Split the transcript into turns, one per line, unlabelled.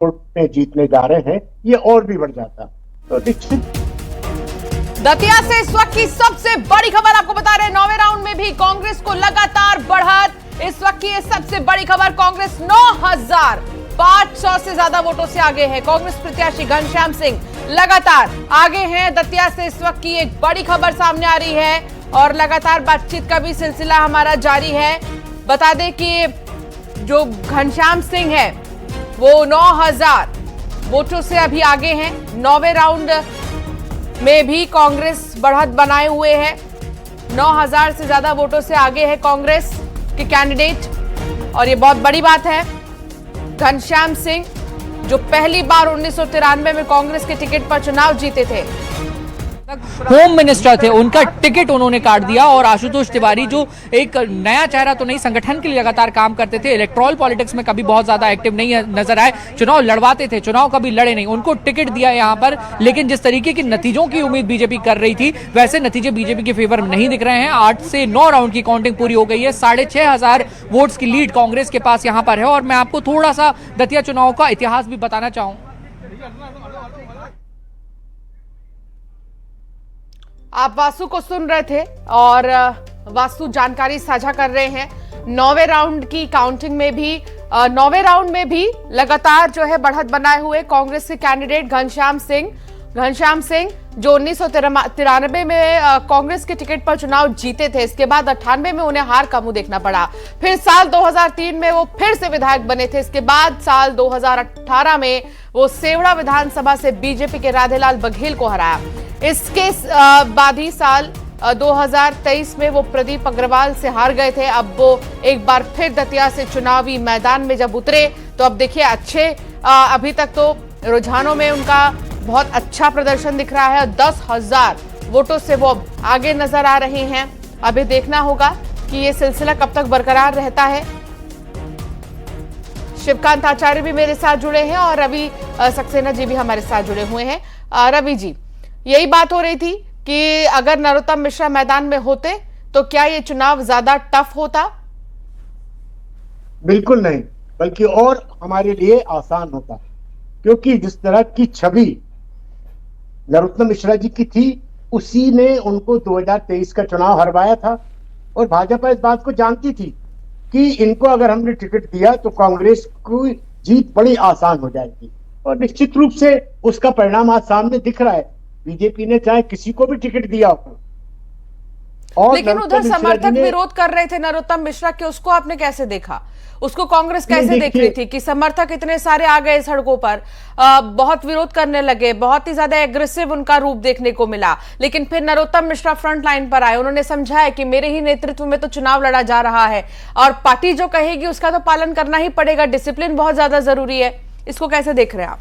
में जीतने जा रहे हैं, ये और भी बढ़ जाता। तो निश्चित
दतिया से इस वक्त की सबसे बड़ी खबर आपको बता रहे हैं, 9वें राउंड में भी कांग्रेस को लगातार बढ़त। इस वक्त की ये सबसे बड़ी खबर, कांग्रेस 9,500 से ज्यादा वोटों से आगे है। कांग्रेस प्रत्याशी घनश्याम सिंह लगातार आगे हैं। दतिया से इस वक्त की एक बड़ी खबर सामने आ रही है और लगातार बातचीत का भी सिलसिला हमारा जारी है। बता दें कि जो घनश्याम सिंह है वो 9,000 वोटों से अभी आगे हैं। 9वें राउंड में भी कांग्रेस बढ़त बनाए हुए है। 9,000 से ज्यादा वोटों से आगे है कांग्रेस के कैंडिडेट और ये बहुत बड़ी बात है। घनश्याम सिंह जो पहली बार 1993 में कांग्रेस के टिकट पर चुनाव जीते थे,
होम मिनिस्टर थे, उनका टिकट उन्होंने काट दिया। और आशुतोष तिवारी जो एक नया चेहरा तो नहीं, संगठन के लिए लगातार काम करते थे, इलेक्ट्रॉल पॉलिटिक्स में कभी बहुत ज्यादा एक्टिव नहीं नजर आए, चुनाव लड़वाते थे, चुनाव कभी लड़े नहीं, उनको टिकट दिया यहां पर। लेकिन जिस तरीके के नतीजों की उम्मीद बीजेपी कर रही थी वैसे नतीजे बीजेपी के फेवर में नहीं दिख रहे हैं। 8 से 9 राउंड की काउंटिंग पूरी हो गई है। 6,500 वोट्स की लीड कांग्रेस के पास यहां पर है। और मैं आपको थोड़ा सा दतिया चुनाव का इतिहास भी बताना चाहूँ।
आप वासु को सुन रहे थे और वासु जानकारी साझा कर रहे हैं। 9वें राउंड की काउंटिंग में भी 9वें राउंड में भी लगातार जो है बढ़त बनाए हुए कांग्रेस के कैंडिडेट घनश्याम सिंह जो 1993 में कांग्रेस के टिकट पर चुनाव जीते थे। इसके बाद 98 में उन्हें हार का मुंह देखना पड़ा। फिर साल 2003 में वो फिर से विधायक बने थे। इसके बाद साल 2018 में वो सेवड़ा विधानसभा से बीजेपी के राधेलाल बघेल को हराया। इसके बाद ही साल 2023 में वो प्रदीप अग्रवाल से हार गए थे। अब वो एक बार फिर दतिया से चुनावी मैदान में जब उतरे तो अब देखिए अच्छे अभी तक तो रुझानों में उनका बहुत अच्छा प्रदर्शन दिख रहा है। 10,000 वोटों से वो आगे नजर आ रहे हैं। अभी देखना होगा कि ये सिलसिला कब तक बरकरार रहता है। शिवकांत आचार्य भी मेरे साथ जुड़े हैं और रवि सक्सेना जी भी हमारे साथ जुड़े हुए हैं। रवि जी, यही बात हो रही थी कि अगर नरोत्तम मिश्रा मैदान में होते तो क्या ये चुनाव ज्यादा टफ होता?
बिल्कुल नहीं, बल्कि और हमारे लिए आसान होता, क्योंकि जिस तरह की छवि नरोत्तम मिश्रा जी की थी उसी ने उनको 2023 का चुनाव हरवाया था। और भाजपा इस बात को जानती थी कि इनको अगर हमने टिकट दिया तो कांग्रेस की जीत बड़ी आसान हो जाएगी और निश्चित रूप से उसका परिणाम आज सामने दिख रहा है। बीजेपी ने चाहे किसी को भी टिकट दिया हो, और
लेकिन उधर समर्थक विरोध कर रहे थे नरोत्तम मिश्रा के, उसको आपने कैसे देखा? उसको कांग्रेस कैसे देख रही थी कि समर्थक इतने सारे आ गए सड़कों पर, बहुत विरोध करने लगे, बहुत ही ज्यादा एग्रेसिव उनका रूप देखने को मिला। लेकिन फिर नरोत्तम मिश्रा फ्रंट लाइन पर आए, उन्होंने समझाया कि मेरे ही नेतृत्व में तो चुनाव लड़ा जा रहा है और पार्टी जो कहेगी उसका तो पालन करना ही पड़ेगा, डिसिप्लिन बहुत ज्यादा जरूरी है। इसको कैसे देख रहे हैं आप?